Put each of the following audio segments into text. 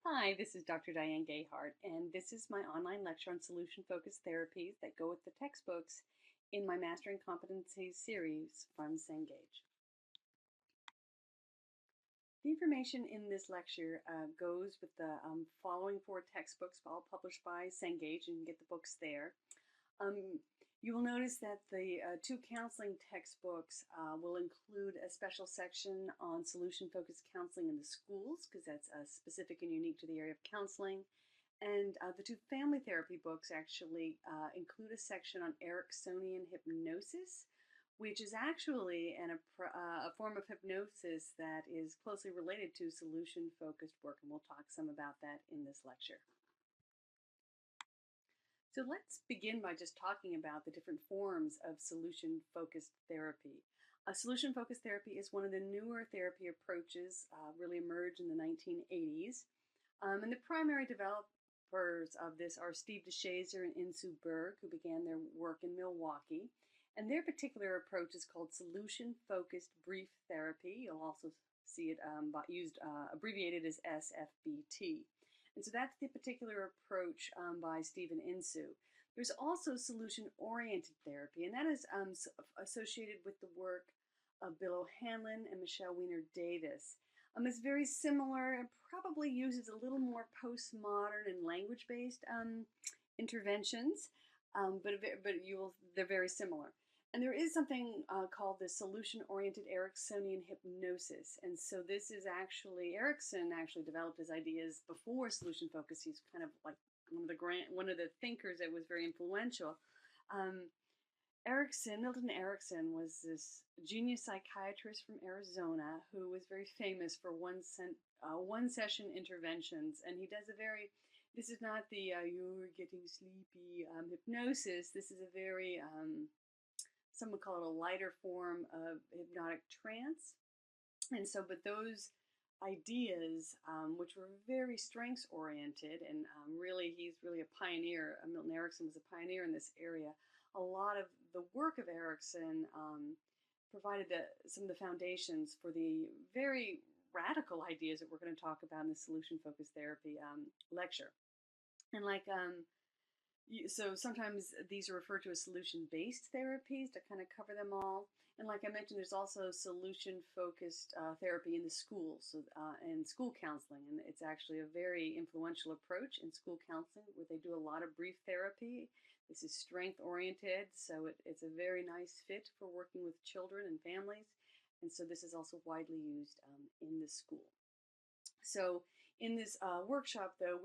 Hi, this is Dr. Diane Gayhart, and this is my online lecture on solution-focused therapies that go with the textbooks in my Mastering Competencies series from Cengage. The information in this lecture goes with the following four textbooks, all published by Cengage, and you can get the books there. Um, you will notice that the two counseling textbooks will include a special section on solution-focused counseling in the schools, because that's specific and unique to the area of counseling. And the two family therapy books actually include a section on Ericksonian hypnosis, which is actually a form of hypnosis that is closely related to solution-focused work, and we'll talk some about that in this lecture. So let's begin by just talking about the different forms of solution-focused therapy. Solution-focused therapy is one of the newer therapy approaches, really emerged in the 1980s. And the primary developers of this are Steve DeShazer and Insoo Berg, who began their work in Milwaukee. And their particular approach is called solution-focused brief therapy. You'll also see it used abbreviated as SFBT. And so that's the particular approach by Steve and Insoo. There's also solution-oriented therapy, and that is associated with the work of Bill O'Hanlon and Michelle Weiner-Davis. It's very similar and probably uses a little more postmodern and language-based interventions, but they're very similar. And there is something called the solution-oriented Ericksonian hypnosis. And so this is Erickson actually developed his ideas before solution focus. He's kind of like one of the thinkers that was very influential. Milton Erickson was this genius psychiatrist from Arizona who was very famous for one session interventions. And he does this is not the you're getting sleepy hypnosis. This is a very some would call it a lighter form of hypnotic trance. And so, but those ideas, which were very strengths oriented, and he's really a pioneer. Milton Erickson was a pioneer in this area. A lot of the work of Erickson provided some of the foundations for the very radical ideas that we're going to talk about in the solution-focused therapy lecture. And so sometimes these are referred to as solution-based therapies to kind of cover them all. And like I mentioned, there's also solution-focused therapy in the schools and school counseling. And it's actually a very influential approach in school counseling where they do a lot of brief therapy. This is strength-oriented, so it's a very nice fit for working with children and families. And so this is also widely used in the school. So in this workshop, though,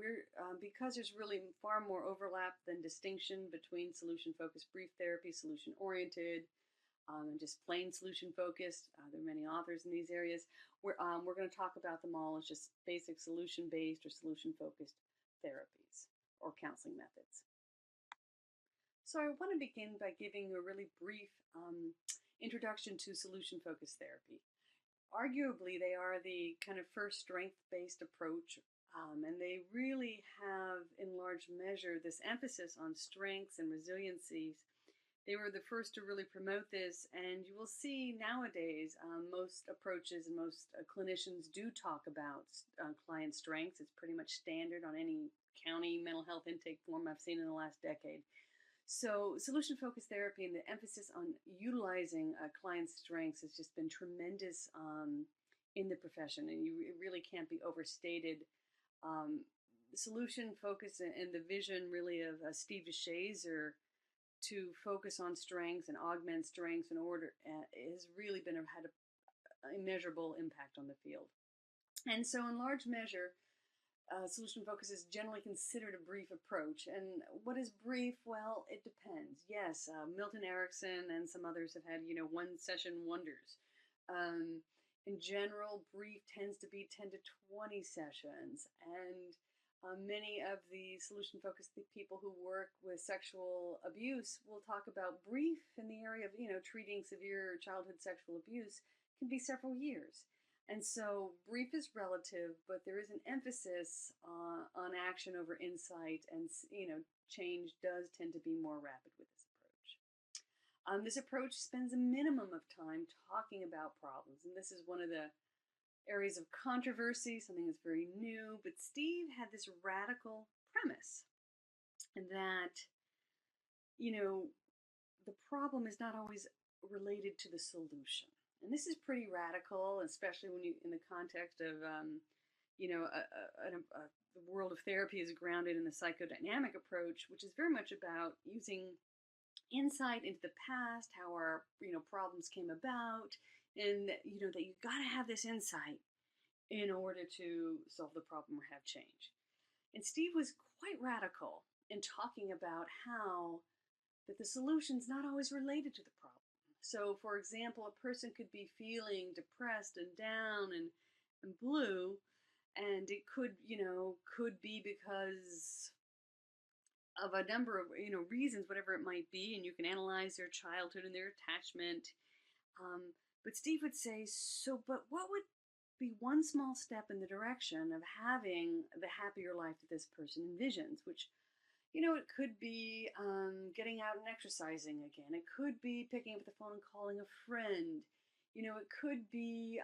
because there's really far more overlap than distinction between solution-focused brief therapy, solution-oriented, and just plain solution-focused. There are many authors in these areas. We're going to talk about them all as just basic solution-based or solution-focused therapies or counseling methods. So I want to begin by giving you a really brief introduction to solution-focused therapy. Arguably, they are the kind of first strength-based approach, and they really have, in large measure, this emphasis on strengths and resiliencies. They were the first to really promote this, and you will see nowadays most approaches and most clinicians do talk about client strengths. It's pretty much standard on any county mental health intake form I've seen in the last decade. So solution-focused therapy and the emphasis on utilizing client strengths has just been tremendous in the profession, and it really can't be overstated. The solution focus and the vision really of Steve DeShazer to focus on strengths and augment strengths in order has really had an immeasurable impact on the field. And so in large measure, solution focus is generally considered a brief approach. And what is brief? Well, it depends. Yes, Milton Erickson and some others have had, one session wonders. In general, brief tends to be 10 to 20 sessions. And many of the solution focused people who work with sexual abuse will talk about brief in the area of, treating severe childhood sexual abuse can be several years. And so brief is relative, but there is an emphasis on action over insight, and change does tend to be more rapid with this approach. This approach spends a minimum of time talking about problems, and this is one of the areas of controversy, something that's very new. But Steve had this radical premise that, you know, the problem is not always related to the solution. And this is pretty radical, especially when you, in the context of, the world of therapy is grounded in the psychodynamic approach, which is very much about using insight into the past, how our, problems came about, and, that you got to have this insight in order to solve the problem or have change. And Steve was quite radical in talking about how that the solution's not always related to the problem. So, for example, a person could be feeling depressed and down and blue, and it could be because of a number of reasons, whatever it might be, and you can analyze their childhood and their attachment. But Steve would say, so, but what would be one small step in the direction of having the happier life that this person envisions, which, it could be getting out and exercising again. It could be picking up the phone and calling a friend. It could be,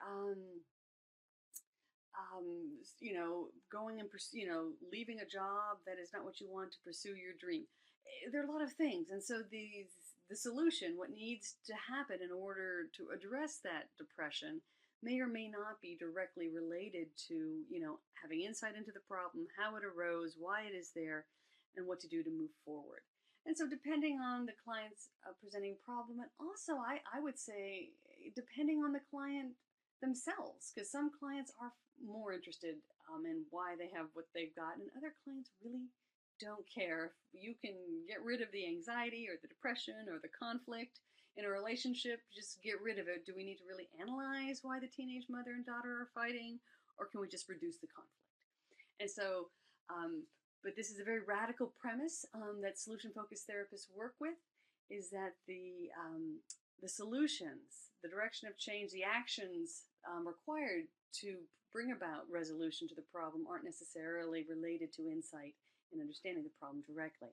going and, leaving a job that is not what you want to pursue your dream. There are a lot of things. And so the solution, what needs to happen in order to address that depression, may or may not be directly related to, having insight into the problem, how it arose, why it is there, and what to do to move forward. And so depending on the client's presenting problem, and also I would say depending on the client themselves, because some clients are more interested in why they have what they've got, and other clients really don't care. If you can get rid of the anxiety or the depression or the conflict in a relationship, just get rid of it. Do we need to really analyze why the teenage mother and daughter are fighting, or can we just reduce the conflict? And so, but this is a very radical premise that solution-focused therapists work with, is that the solutions, the direction of change, the actions required to bring about resolution to the problem aren't necessarily related to insight and understanding the problem directly.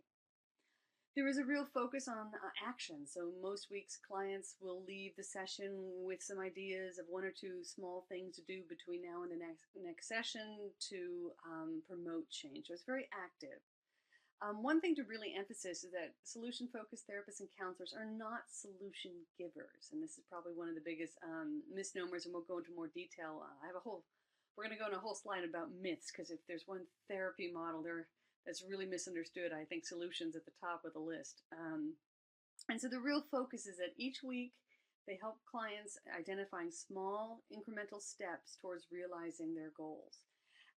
There is a real focus on action. So most weeks clients will leave the session with some ideas of one or two small things to do between now and the next session to promote change. So it's very active. One thing to really emphasize is that solution-focused therapists and counselors are not solution givers. And this is probably one of the biggest misnomers, and we'll go into more detail. We're going to go into a whole slide about myths, because if there's one therapy model that's really misunderstood, I think solutions at the top of the list. And so the real focus is that each week they help clients identifying small incremental steps towards realizing their goals.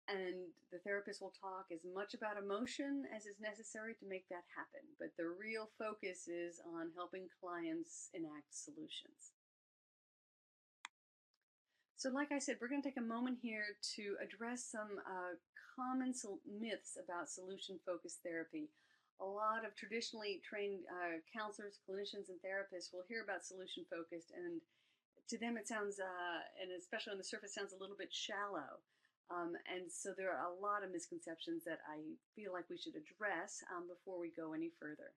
And the therapist will talk as much about emotion as is necessary to make that happen. But the real focus is on helping clients enact solutions. So like I said, we're going to take a moment here to address some common myths about solution-focused therapy. A lot of traditionally trained counselors, clinicians, and therapists will hear about solution-focused, and to them it sounds, and especially on the surface, sounds a little bit shallow. And so there are a lot of misconceptions that I feel like we should address before we go any further.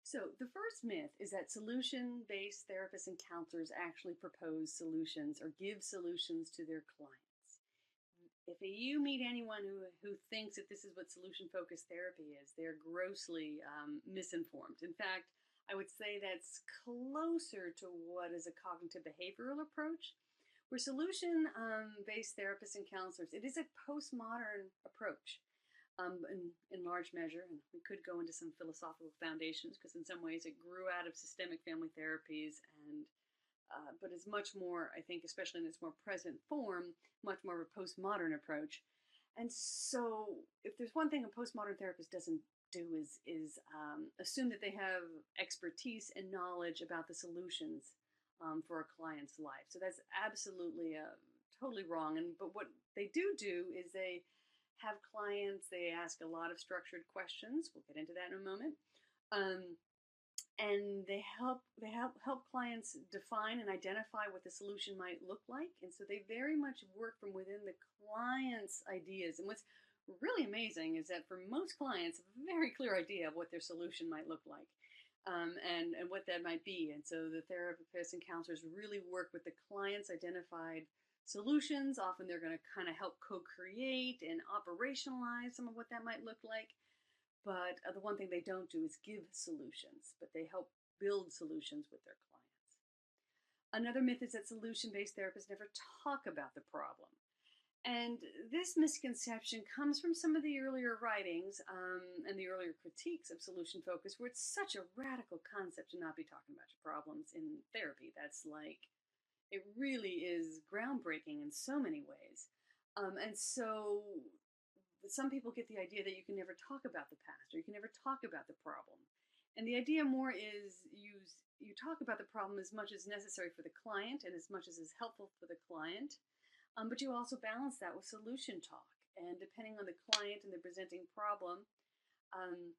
So the first myth is that solution-based therapists and counselors actually propose solutions or give solutions to their clients. If you meet anyone who thinks that this is what solution-focused therapy is, they're grossly misinformed. In fact, I would say that's closer to what is a cognitive behavioral approach, where solution-based therapists and counselors, it is a postmodern approach. In large measure, and we could go into some philosophical foundations, because in some ways it grew out of systemic family therapies, and but is much more, I think, especially in its more present form, much more of a postmodern approach. And so, if there's one thing a postmodern therapist doesn't do is assume that they have expertise and knowledge about the solutions for a client's life. So that's absolutely totally wrong. But what they do is they have clients, they ask a lot of structured questions. We'll get into that in a moment. And they help clients define and identify what the solution might look like. And so they very much work from within the client's ideas. And what's really amazing is that for most clients, a very clear idea of what their solution might look like. And what that might be. And so the therapists and counselors really work with the client's identified solutions. Often they're going to kind of help co-create and operationalize some of what that might look like. But the one thing they don't do is give solutions, but they help build solutions with their clients. Another myth is that solution-based therapists never talk about the problem. And this misconception comes from some of the earlier writings and the earlier critiques of solution focus, where it's such a radical concept to not be talking about your problems in therapy. That's like, it really is groundbreaking in so many ways. And so some people get the idea that you can never talk about the past, or you can never talk about the problem. And the idea more is you talk about the problem as much as necessary for the client and as much as is helpful for the client, but you also balance that with solution talk. And depending on the client and the presenting problem, um,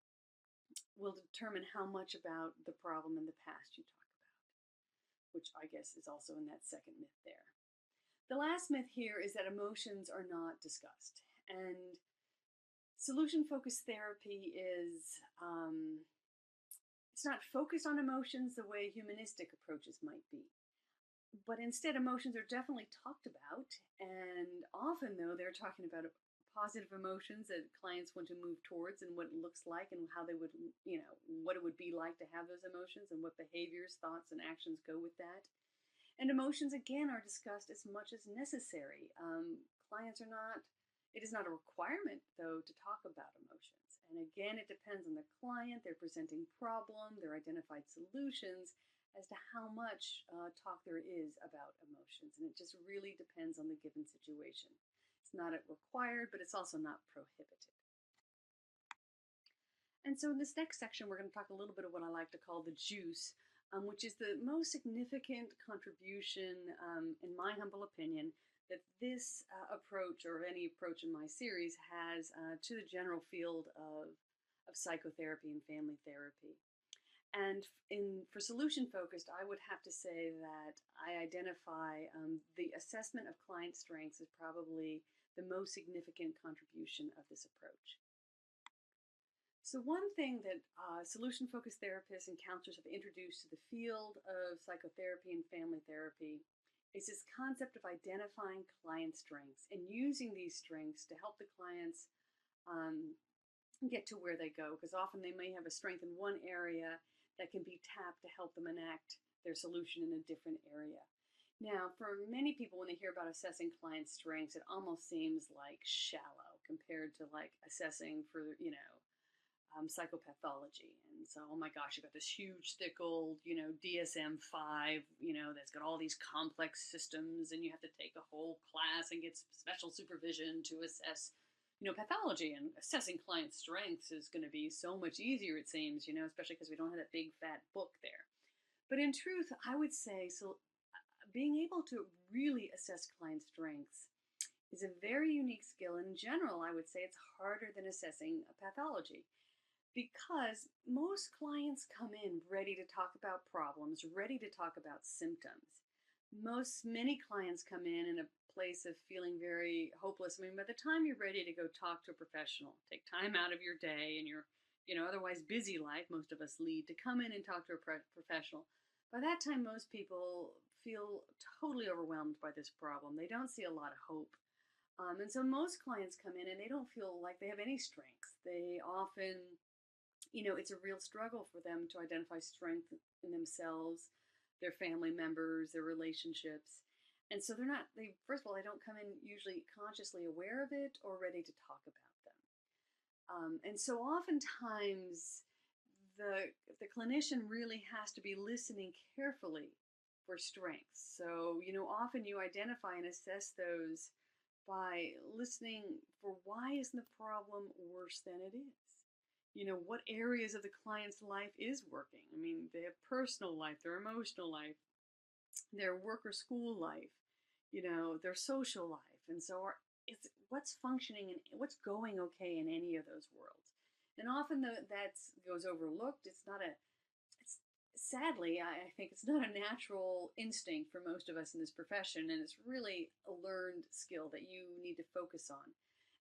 will determine how much about the problem in the past you talk about, which I guess is also in that second myth there. The last myth here is that emotions are not discussed. And solution-focused therapy is, it's not focused on emotions the way humanistic approaches might be. But instead, emotions are definitely talked about, and often, though, they're talking about positive emotions that clients want to move towards and what it looks like and how they would, what it would be like to have those emotions and what behaviors, thoughts, and actions go with that. And emotions, again, are discussed as much as necessary. Clients are not, it is not a requirement, though, to talk about emotions. And again, it depends on the client, their presenting problem, their identified solutions, as to how much talk there is about emotions. And it just really depends on the given situation. It's not required, but it's also not prohibited. And so in this next section, we're going to talk a little bit of what I like to call the juice, which is the most significant contribution, in my humble opinion, that this approach, or any approach in my series, has to the general field of psychotherapy and family therapy. And for solution-focused, I would have to say that I identify the assessment of client strengths as probably the most significant contribution of this approach. So one thing that solution-focused therapists and counselors have introduced to the field of psychotherapy and family therapy is this concept of identifying client strengths and using these strengths to help the clients get to where they go, because often they may have a strength in one area that can be tapped to help them enact their solution in a different area. Now, for many people, when they hear about assessing client strengths, it almost seems like shallow compared to like assessing for, psychopathology. And so, oh my gosh, you got this huge, thick old, DSM-5, that's got all these complex systems, and you have to take a whole class and get special supervision to assess, pathology. And assessing client strengths is going to be so much easier, it seems, especially because we don't have that big fat book there. But in truth, I would say, so being able to really assess client strengths is a very unique skill. In general, I would say it's harder than assessing a pathology, because most clients come in ready to talk about problems, ready to talk about symptoms. Many clients come in a place of feeling very hopeless. I mean, by the time you're ready to go talk to a professional, take time out of your day and your, otherwise busy life, most of us lead, to come in and talk to a professional. By that time, most people feel totally overwhelmed by this problem. They don't see a lot of hope. And so most clients come in and they don't feel like they have any strengths. They often, it's a real struggle for them to identify strength in themselves, their family members, their relationships. And so first of all, they don't come in usually consciously aware of it or ready to talk about them. And so oftentimes the clinician really has to be listening carefully for strengths. So, often you identify and assess those by listening for why isn't the problem worse than it is? What areas of the client's life is working? I mean, they have personal life, their emotional life, their work or school life, their social life. And so it's what's functioning and what's going okay in any of those worlds. And often that goes overlooked. Sadly, I think it's not a natural instinct for most of us in this profession, and it's really a learned skill that you need to focus on.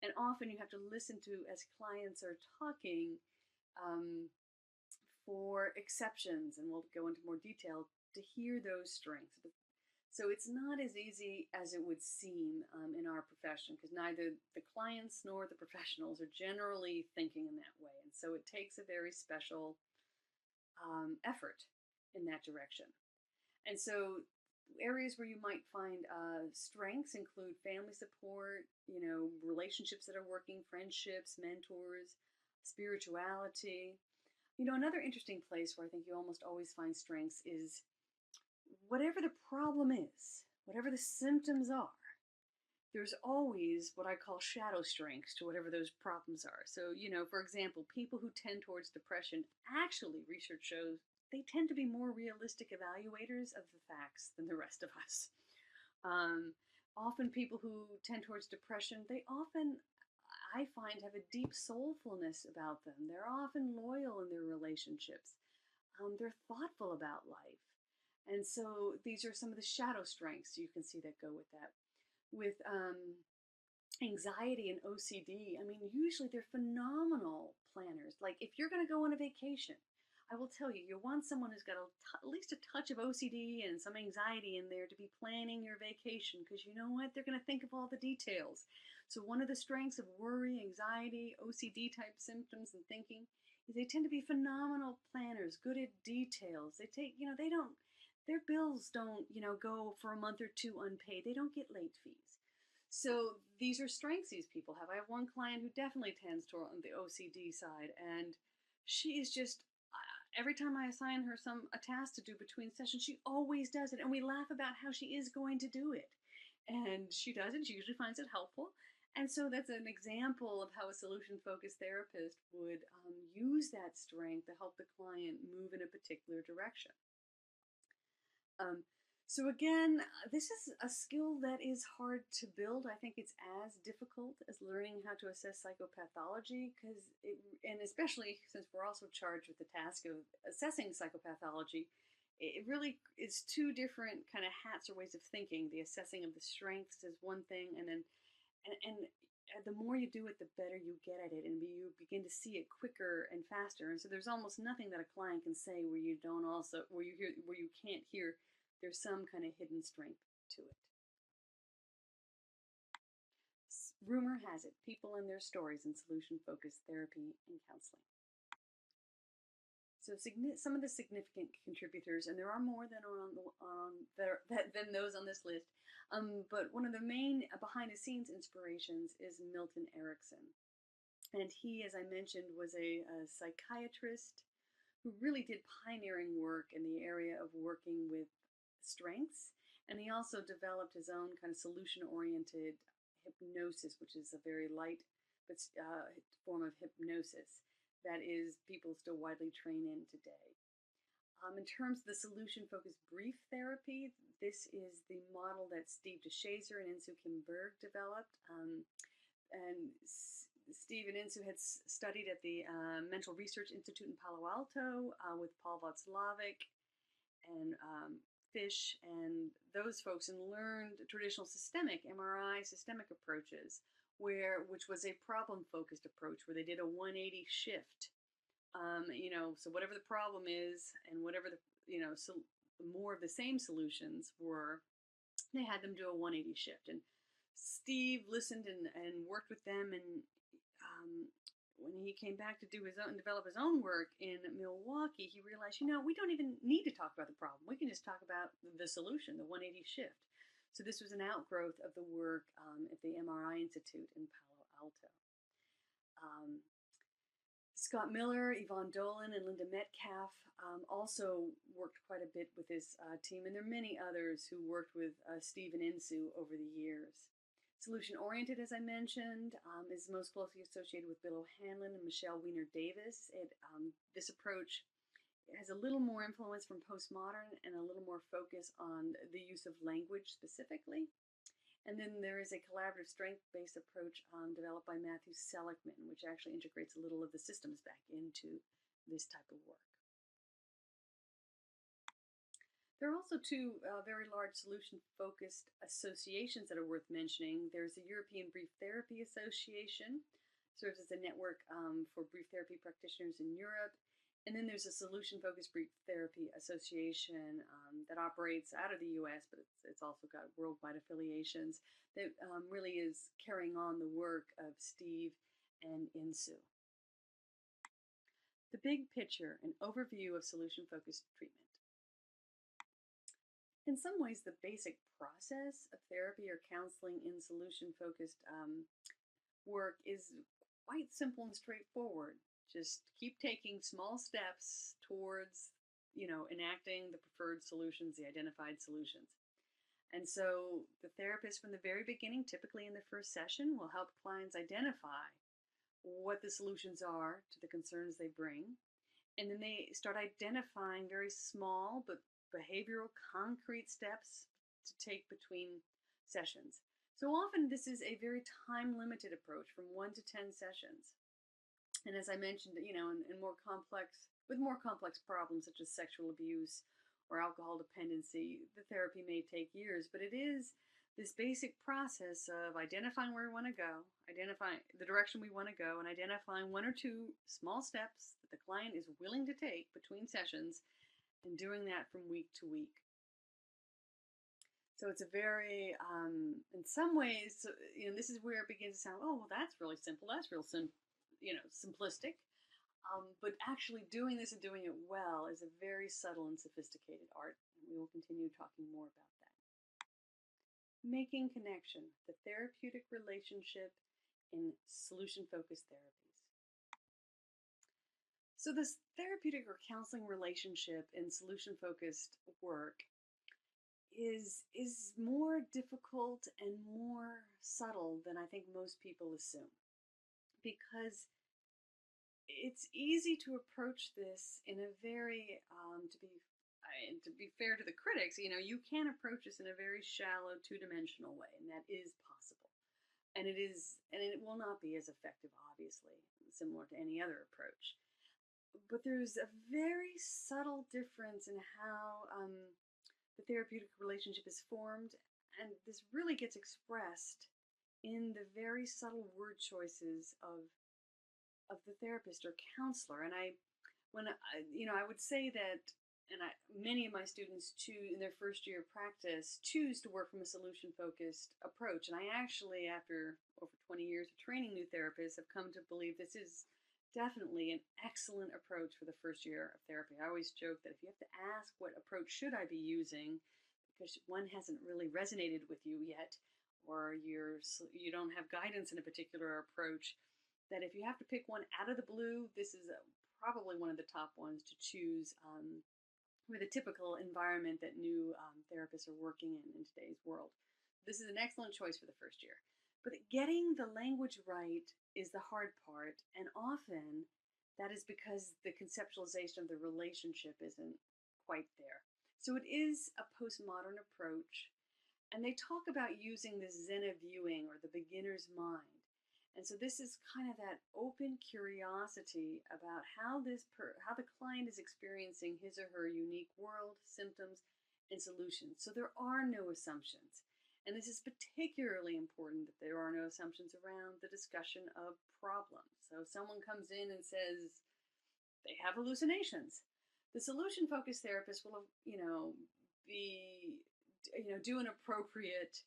And often you have to listen to, as clients are talking, for exceptions, and we'll go into more detail, to hear those strengths. So it's not as easy as it would seem in our profession, because neither the clients nor the professionals are generally thinking in that way. And so it takes a very special effort in that direction. And so areas where you might find strengths include family support, relationships that are working, friendships, mentors, spirituality. Another interesting place where I think you almost always find strengths is whatever the problem is, whatever the symptoms are, there's always what I call shadow strengths to whatever those problems are. So, for example, people who tend towards depression, actually, research shows they tend to be more realistic evaluators of the facts than the rest of us. Um, Often, people who tend towards depression, they often, I find, have a deep soulfulness about them. They're often loyal in their relationships. They're thoughtful about life. And so these are some of the shadow strengths you can see that go with that. With anxiety and OCD, I mean, usually they're phenomenal planners. Like if you're going to go on a vacation, I will tell you, you want someone who's got at least a touch of OCD and some anxiety in there to be planning your vacation, because you know what? They're going to think of all the details. So one of the strengths of worry, anxiety, OCD type symptoms and thinking is they tend to be phenomenal planners, good at details. They take, they don't, their bills don't, go for a month or two unpaid. They don't get late fees. So these are strengths these people have. I have one client who definitely tends toward on the OCD side, and she is just every time I assign her a task to do between sessions, she always does it, and we laugh about how she is going to do it, and she does it. She usually finds it helpful, and so that's an example of how a solution-focused therapist would use that strength to help the client move in a particular direction. Um, so again, this is a skill that is hard to build. I think it's as difficult as learning how to assess psychopathology, and especially since we're also charged with the task of assessing psychopathology, it really is two different kind of hats or ways of thinking. The assessing of the strengths is one thing, and then and the more you do it, the better you get at it, and you begin to see it quicker and faster. And so there's almost nothing that a client can say where you don't also where you can't hear there's some kind of hidden strength to it. Rumor has it, people and their stories in solution-focused therapy and counseling. So some of the significant contributors, and there are more than than those on this list, but one of the main behind-the-scenes inspirations is Milton Erickson. And he, as I mentioned, was a psychiatrist who really did pioneering work in the area of working with strengths. And he also developed his own kind of solution-oriented hypnosis, which is a very light but form of hypnosis that is people still widely train in today. In terms of the solution-focused brief therapy, this is the model that Steve DeShazer and Insoo Kim Berg developed. And Steve and Insoo had studied at the Mental Research Institute in Palo Alto with Paul Václavic and Fish and those folks, and learned traditional systemic MRI systemic approaches, which was a problem-focused approach where they did a 180 shift. So whatever the problem is, and whatever so more of the same solutions were, they had them do a 180 shift. And Steve listened and worked with them, and when he came back to develop his own work in Milwaukee, he realized, we don't even need to talk about the problem. We can just talk about the solution, the 180 shift. So this was an outgrowth of the work at the MRI Institute in Palo Alto. Scott Miller, Yvonne Dolan, and Linda Metcalf also worked quite a bit with his team, and there are many others who worked with Steve and Insoo over the years. Solution-oriented, as I mentioned, is most closely associated with Bill O'Hanlon and Michelle Weiner Davis. This approach has a little more influence from postmodern and a little more focus on the use of language specifically. And then there is a collaborative strength-based approach developed by Matthew Seligman, which actually integrates a little of the systems back into this type of work. There are also two very large solution-focused associations that are worth mentioning. There's the European Brief Therapy Association, serves as a network for brief therapy practitioners in Europe, And then there's a Solution Focused Brief Therapy Association that operates out of the US, but it's also got worldwide affiliations that really is carrying on the work of Steve and Insu. The big picture, an overview of solution focused treatment. In some ways, the basic process of therapy or counseling in solution focused work is quite simple and straightforward. Just keep taking small steps towards, enacting the preferred solutions, the identified solutions. And so the therapist from the very beginning, typically in the first session, will help clients identify what the solutions are to the concerns they bring. And then they start identifying very small but behavioral concrete steps to take between sessions. So often this is a very time limited approach from 1 to 10 sessions. And as I mentioned, in more complex problems such as sexual abuse or alcohol dependency, the therapy may take years, but it is this basic process of identifying where we want to go, identifying the direction we want to go, and identifying 1 or 2 small steps that the client is willing to take between sessions, and doing that from week to week. So it's a very, in some ways, this is where it begins to sound, oh, well, that's really simple. That's real simplistic. But actually doing this and doing it well is a very subtle and sophisticated art. And we will continue talking more about that. Making connection, the therapeutic relationship in solution-focused therapies. So this therapeutic or counseling relationship in solution-focused work is more difficult and more subtle than I think most people assume, because it's easy to approach this in a very, to be fair to the critics, you can approach this in a very shallow, two-dimensional way, and that is possible. And it will not be as effective, obviously, similar to any other approach. But there's a very subtle difference in how the therapeutic relationship is formed, and this really gets expressed in the very subtle word choices of the therapist or counselor. And I would say that, many of my students in their first year of practice choose to work from a solution-focused approach. And I actually, after over 20 years of training new therapists, have come to believe this is definitely an excellent approach for the first year of therapy. I always joke that if you have to ask what approach should I be using, because one hasn't really resonated with you yet, or you don't have guidance in a particular approach, that if you have to pick one out of the blue, this is probably one of the top ones to choose with a typical environment that new therapists are working in today's world. This is an excellent choice for the first year. But getting the language right is the hard part, and often that is because the conceptualization of the relationship isn't quite there. So it is a postmodern approach, and they talk about using the Zen of viewing, or the beginner's mind. And so this is kind of that open curiosity about how the client is experiencing his or her unique world, symptoms, and solutions. So there are no assumptions. And this is particularly important, that there are no assumptions around the discussion of problems. So if someone comes in and says they have hallucinations, the solution-focused therapist will, do an appropriate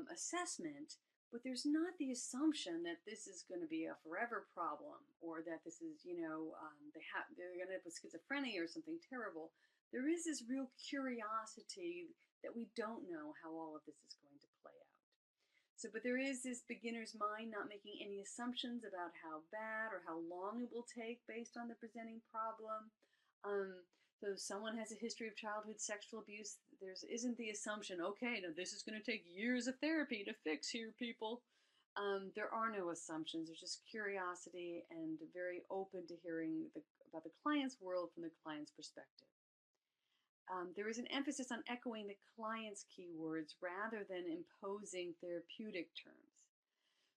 assessment. But there's not the assumption that this is going to be a forever problem, or that this is, they're going to end up with schizophrenia or something terrible. There is this real curiosity that we don't know how all of this is going to play out. So, but there is this beginner's mind, not making any assumptions about how bad or how long it will take based on the presenting problem. So if someone has a history of childhood sexual abuse, there isn't the assumption, okay, now this is going to take years of therapy to fix here, people. There are no assumptions. There's just curiosity and very open to hearing about the client's world from the client's perspective. There is an emphasis on echoing the client's keywords rather than imposing therapeutic terms.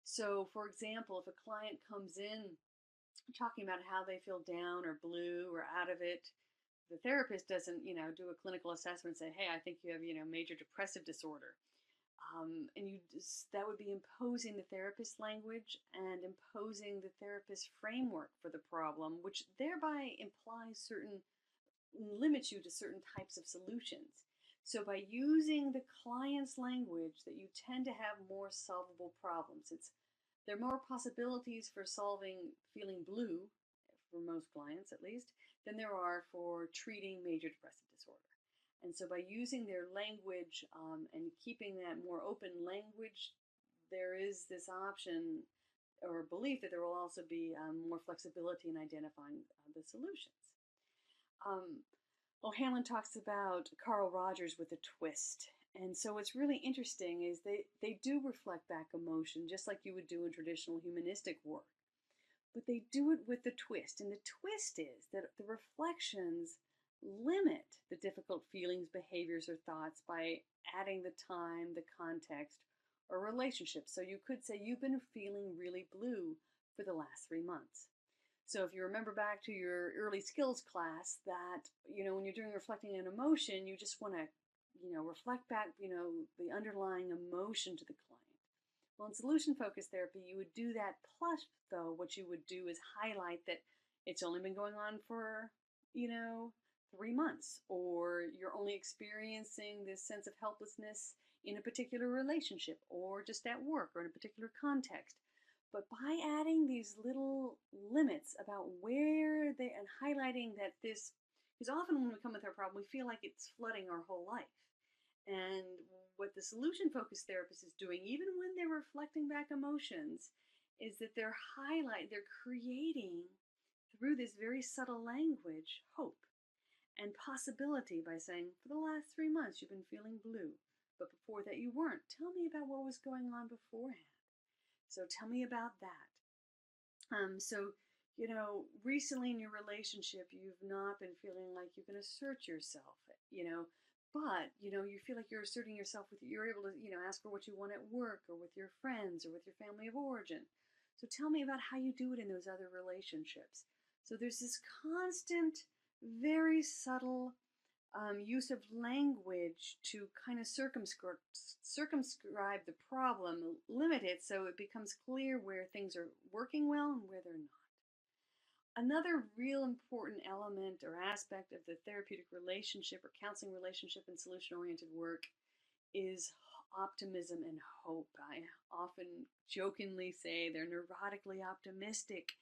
So, for example, if a client comes in talking about how they feel down or blue or out of it, the therapist doesn't, do a clinical assessment and say, hey, I think you have, major depressive disorder. And that would be imposing the therapist language and imposing the therapist framework for the problem, which thereby implies certain limits you to certain types of solutions. So by using the client's language, that you tend to have more solvable problems. There are more possibilities for solving feeling blue, for most clients at least, than there are for treating major depressive disorder. And so by using their language and keeping that more open language, there is this option or belief that there will also be more flexibility in identifying the solutions. O'Hanlon talks about Carl Rogers with a twist. And so what's really interesting is they do reflect back emotion just like you would do in traditional humanistic work. But they do it with the twist. And the twist is that the reflections limit the difficult feelings, behaviors, or thoughts by adding the time, the context, or relationship. So you could say you've been feeling really blue for the last 3 months. So if you remember back to your early skills class that, when you're doing reflecting an emotion, you just want to, reflect back, the underlying emotion to the client. Well, in solution-focused therapy, you would do that. Plus, though, what you would do is highlight that it's only been going on for, 3 months, or you're only experiencing this sense of helplessness in a particular relationship, or just at work, or in a particular context. But by adding these little limits about where they, and highlighting that this, because often when we come with our problem, we feel like it's flooding our whole life. And what the solution-focused therapist is doing, even when they're reflecting back emotions, is that they're creating, through this very subtle language, hope and possibility by saying, for the last 3 months, you've been feeling blue. But before that, you weren't. Tell me about what was going on beforehand. So tell me about that. Recently in your relationship, you've not been feeling like you can assert yourself, but, you feel like you're asserting yourself you're able to, ask for what you want at work or with your friends or with your family of origin. So tell me about how you do it in those other relationships. So there's this constant, very subtle use of language to kind of circumscribe the problem, limit it so it becomes clear where things are working well and where they're not. Another real important element or aspect of the therapeutic relationship or counseling relationship and solution-oriented work is optimism and hope. I often jokingly say they're neurotically optimistic,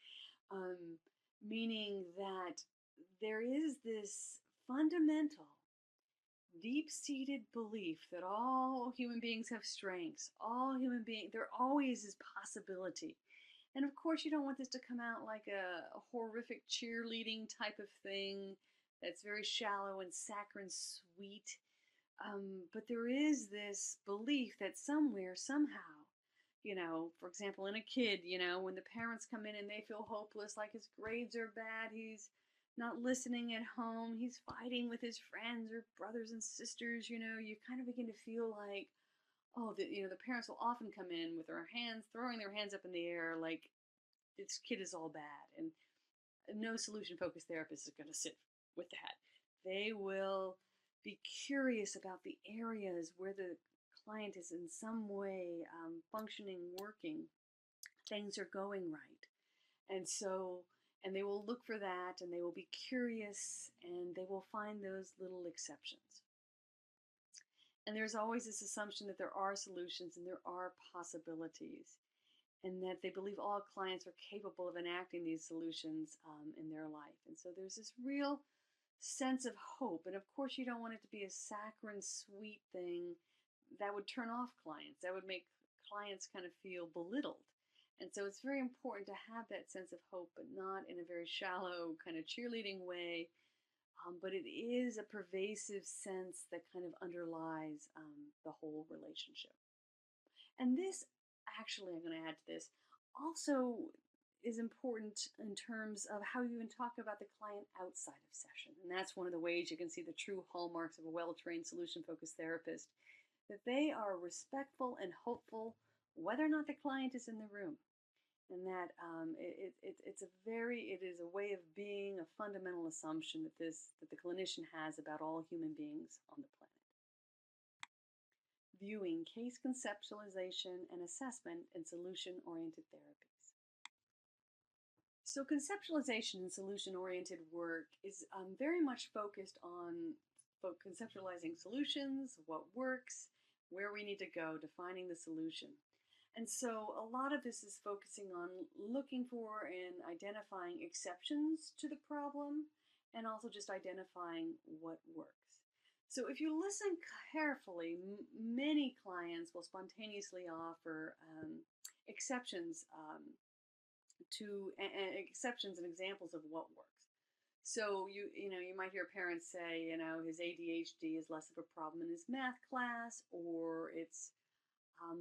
meaning that there is this fundamental, deep-seated belief that all human beings have strengths. There always is possibility. And of course, you don't want this to come out like a horrific cheerleading type of thing that's very shallow and saccharine sweet. But there is this belief that somewhere, somehow, for example, in a kid, when the parents come in and they feel hopeless, like his grades are bad, he's not listening at home, he's fighting with his friends or brothers and sisters, you kind of begin to feel like, the parents will often come in with throwing their hands up in the air like this kid is all bad. And no solution-focused therapist is going to sit with that. They will be curious about the areas where the client is in some way functioning, working, things are going right. And they will look for that, and they will be curious, and they will find those little exceptions. And there's always this assumption that there are solutions and there are possibilities, and that they believe all clients are capable of enacting these solutions in their life. And so there's this real sense of hope. And of course, you don't want it to be a saccharine, sweet thing that would turn off clients. That would make clients kind of feel belittled. And so it's very important to have that sense of hope, but not in a very shallow kind of cheerleading way. But it is a pervasive sense that kind of underlies the whole relationship. And this, actually, I'm going to add to this, also is important in terms of how you even talk about the client outside of session. And that's one of the ways you can see the true hallmarks of a well-trained solution-focused therapist, that they are respectful and hopeful whether or not the client is in the room. And that it is a way of being, a fundamental assumption that the clinician has about all human beings on the planet. viewing case conceptualization and assessment in solution-oriented therapies. So conceptualization and solution-oriented work is very much focused on conceptualizing solutions, what works, where we need to go, defining the solution. And so a lot of this is focusing on looking for and identifying exceptions to the problem and also just identifying what works. So if you listen carefully, many clients will spontaneously offer exceptions exceptions and examples of what works. So you might hear parents say, his ADHD is less of a problem in his math class, or it's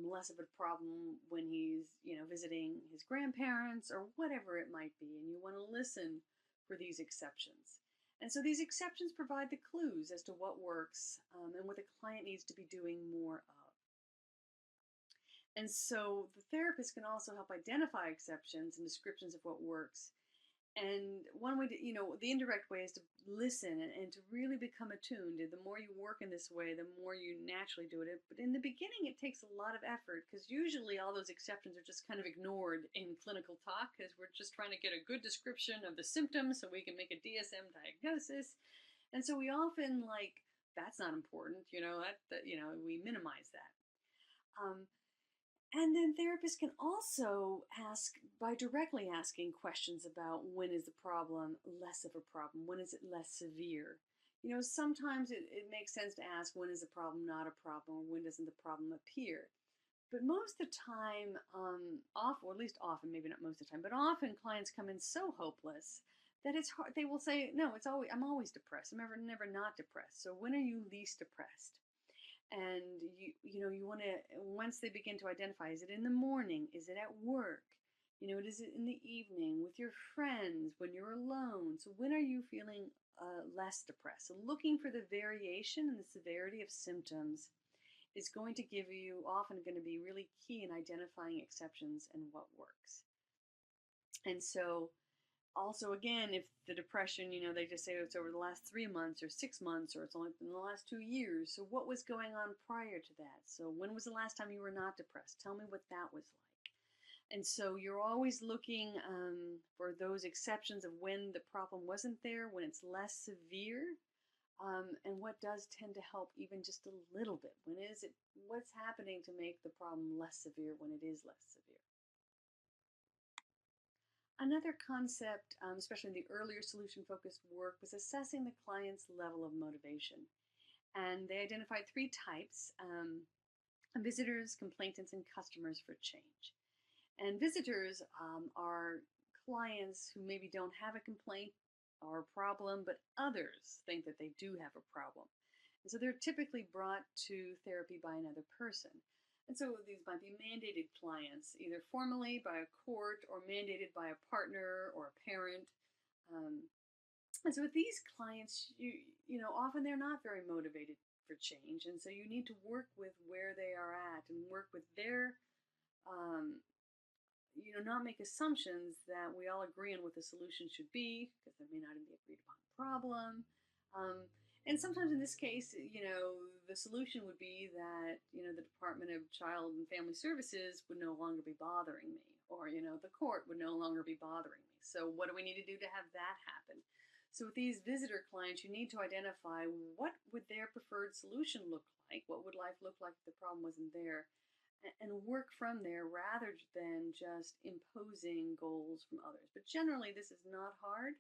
less of a problem when he's visiting his grandparents, or whatever it might be. And you want to listen for these exceptions. And so these exceptions provide the clues as to what works and what the client needs to be doing more of. And so the therapist can also help identify exceptions and descriptions of what works. And one way to, the indirect way is to listen and to really become attuned. The more you work in this way, the more you naturally do it. But in the beginning, it takes a lot of effort, because usually all those exceptions are just kind of ignored in clinical talk, because we're just trying to get a good description of the symptoms so we can make a DSM diagnosis. And so we often that's not important, we minimize that. And then therapists can also ask by directly asking questions about when is the problem less of a problem, when is it less severe. Sometimes it makes sense to ask when is the problem not a problem, or when doesn't the problem appear. But most of the time, or at least often, maybe not most of the time, but often clients come in so hopeless that it's hard. They will say, no, I'm always depressed. I'm never not depressed. So when are you least depressed? And you want to, once they begin to identify, is it in the morning? Is it at work? Is it in the evening with your friends, when you're alone? So when are you feeling less depressed? So looking for the variation and the severity of symptoms is going to give you, often going to be really key in identifying exceptions and what works. And so also, again, if the depression, they just say it's over the last 3 months or 6 months, or it's only in the last 2 years. So what was going on prior to that? So when was the last time you were not depressed? Tell me what that was like. And so you're always looking for those exceptions of when the problem wasn't there, when it's less severe, and what does tend to help even just a little bit. What's happening to make the problem less severe when it is less severe? Another concept, especially in the earlier solution-focused work, was assessing the client's level of motivation. And they identified 3 types, visitors, complainants, and customers for change. And visitors are clients who maybe don't have a complaint or a problem, but others think that they do have a problem. And so they're typically brought to therapy by another person. And so these might be mandated clients, either formally by a court or mandated by a partner or a parent. And so with these clients, often they're not very motivated for change. And so you need to work with where they are at and work with their, not make assumptions that we all agree on what the solution should be, because there may not be an agreed upon problem. And sometimes in this case, the solution would be that, the Department of Child and Family Services would no longer be bothering me, or, the court would no longer be bothering me. So what do we need to do to have that happen? So with these visitor clients, you need to identify what would their preferred solution look like, what would life look like if the problem wasn't there, and work from there rather than just imposing goals from others. But generally, this is not hard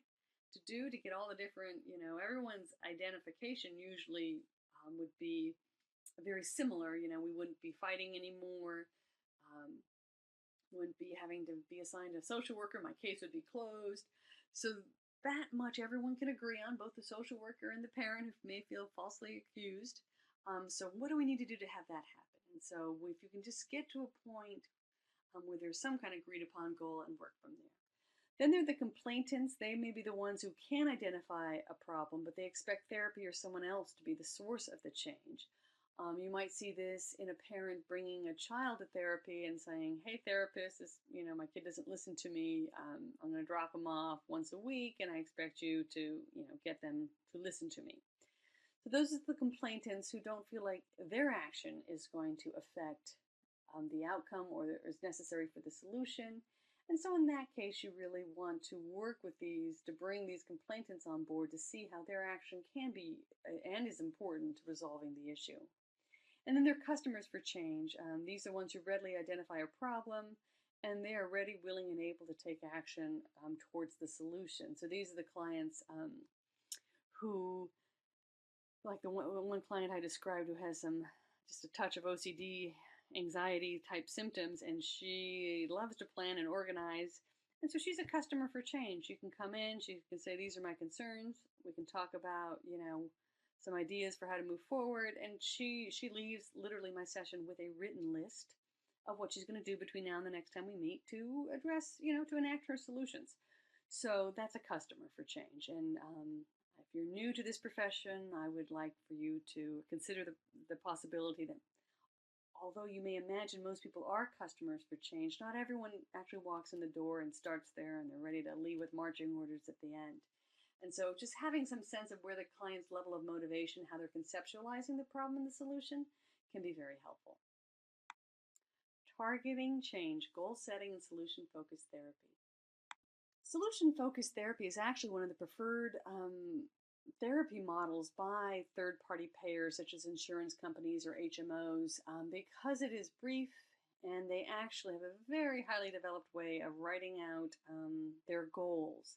to do, to get all the different, everyone's identification usually would be very similar. We wouldn't be fighting anymore. Wouldn't be having to be assigned a social worker. My case would be closed. So that much everyone can agree on, both the social worker and the parent who may feel falsely accused. So what do we need to do to have that happen? And so if you can just get to a point where there's some kind of agreed upon goal and work from there. Then there are the complainants. They may be the ones who can identify a problem, but they expect therapy or someone else to be the source of the change. You might see this in a parent bringing a child to therapy and saying, hey, therapist, my kid doesn't listen to me. I'm going to drop them off once a week, and I expect you to, get them to listen to me. So those are the complainants who don't feel like their action is going to affect the outcome or is necessary for the solution. And so in that case, you really want to work with these to bring these complainants on board to see how their action can be and is important to resolving the issue. And then they're customers for change. These are ones who readily identify a problem and they are ready, willing, and able to take action towards the solution. So these are the clients who, like the one client I described who has just a touch of OCD, anxiety type symptoms, and she loves to plan and organize. And so she's a customer for change. You can come in, she can say, these are my concerns. We can talk about, some ideas for how to move forward. And she leaves literally my session with a written list of what she's going to do between now and the next time we meet to address, to enact her solutions. So that's a customer for change. And if you're new to this profession, I would like for you to consider the possibility that although you may imagine most people are customers for change, not everyone actually walks in the door and starts there and they're ready to leave with marching orders at the end. And so just having some sense of where the client's level of motivation, how they're conceptualizing the problem and the solution can be very helpful. Targeting change, goal setting, and solution-focused therapy. Solution-focused therapy is actually one of the preferred therapy models by third-party payers such as insurance companies or HMOs because it is brief and they actually have a very highly developed way of writing out their goals.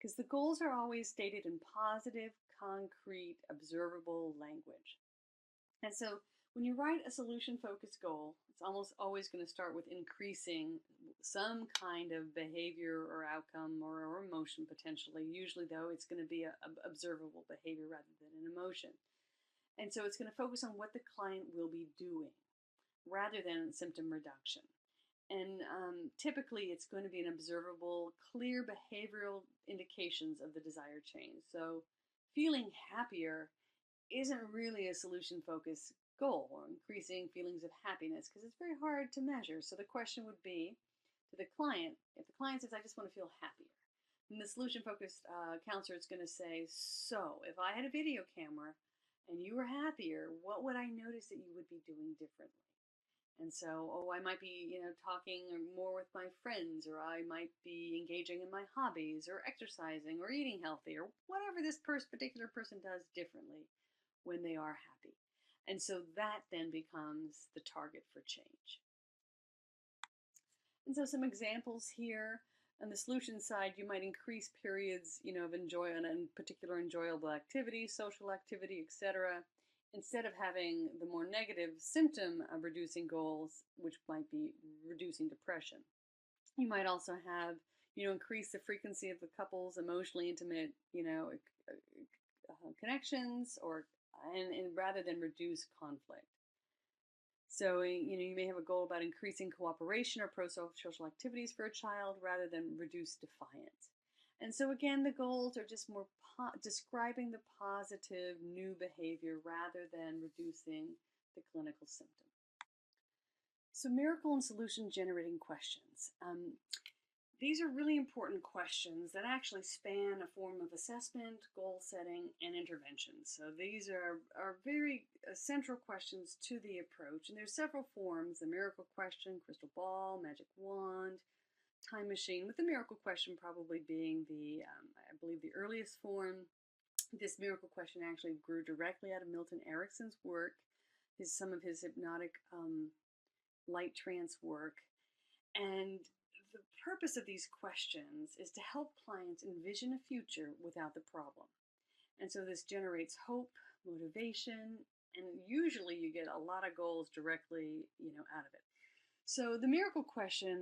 Because the goals are always stated in positive, concrete, observable language. And so when you write a solution-focused goal, it's almost always going to start with increasing some kind of behavior or outcome or emotion potentially. Usually, though, it's going to be an observable behavior rather than an emotion. And so it's going to focus on what the client will be doing rather than symptom reduction. And typically, it's going to be an observable, clear behavioral indications of the desired change. So feeling happier isn't really a solution-focused goal, or increasing feelings of happiness, because it's very hard to measure. So the question would be to the client, if the client says, I just want to feel happier, then the solution-focused counselor is going to say, so if I had a video camera and you were happier, what would I notice that you would be doing differently? And so, I might be, talking more with my friends, or I might be engaging in my hobbies, or exercising, or eating healthy, or whatever this particular person does differently when they are happy. And so that then becomes the target for change. And so some examples here. On the solution side, you might increase periods, of enjoyment and particular enjoyable activity, social activity, etc., instead of having the more negative symptom of reducing goals, which might be reducing depression. You might also have, increase the frequency of the couple's emotionally intimate, connections, and rather than reduce conflict. So, you may have a goal about increasing cooperation or pro-social activities for a child rather than reduce defiance. And so again, the goals are just more describing the positive new behavior rather than reducing the clinical symptom. So miracle and solution generating questions. These are really important questions that actually span a form of assessment, goal setting, and intervention. So these are very central questions to the approach. And there's several forms: the miracle question, crystal ball, magic wand, time machine, with the miracle question probably being I believe the earliest form. This miracle question actually grew directly out of Milton Erickson's work, some of his hypnotic light trance work. And the purpose of these questions is to help clients envision a future without the problem. And so this generates hope, motivation, and usually you get a lot of goals directly, out of it. So the miracle question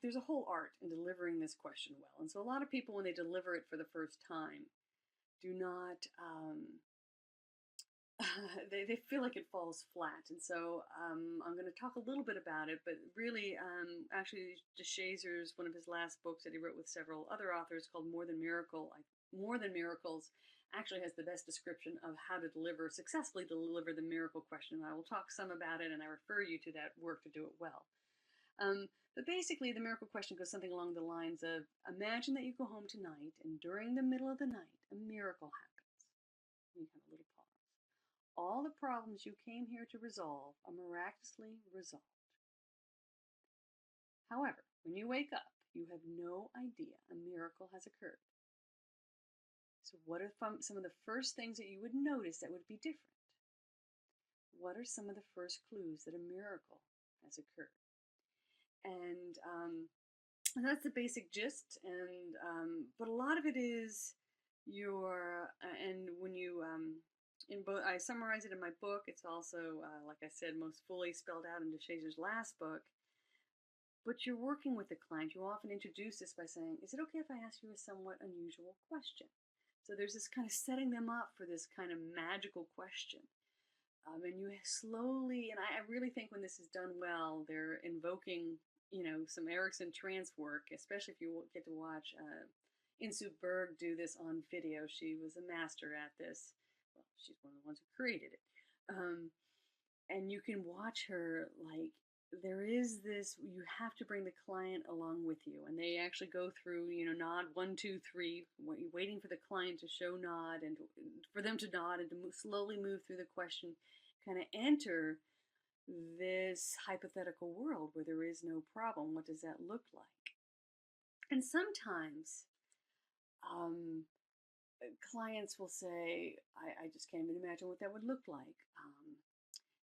there's a whole art in delivering this question well. And so a lot of people, when they deliver it for the first time, do not, they feel like it falls flat. And so I'm going to talk a little bit about it, but really, actually, DeShazer's, one of his last books that he wrote with several other authors called More Than Miracles, actually has the best description of how to successfully deliver the miracle question. And I will talk some about it, and I refer you to that work to do it well. But basically, the miracle question goes something along the lines of, imagine that you go home tonight, and during the middle of the night, a miracle happens. You have a little pause. All the problems you came here to resolve are miraculously resolved. However, when you wake up, you have no idea a miracle has occurred. So what are some of the first things that you would notice that would be different? What are some of the first clues that a miracle has occurred? And that's the basic gist. And but a lot of it is and when you in both, I summarize it in my book. It's also, like I said, most fully spelled out in DeShazer last book. But you're working with the client. You often introduce this by saying, is it okay if I ask you a somewhat unusual question? So there's this kind of setting them up for this kind of magical question. And you slowly, and I really think when this is done well, they're invoking, some Erickson trance work, especially if you get to watch Insoo Berg do this on video. She was a master at this. Well, she's one of the ones who created it. And you can watch her, like, there is this, you have to bring the client along with you. And they actually go through, nod 1, 2, 3, waiting for the client to show nod and for them to nod and to slowly move through the question, kind of enter this hypothetical world where there is no problem. What does that look like? And sometimes clients will say, I just can't even imagine what that would look like.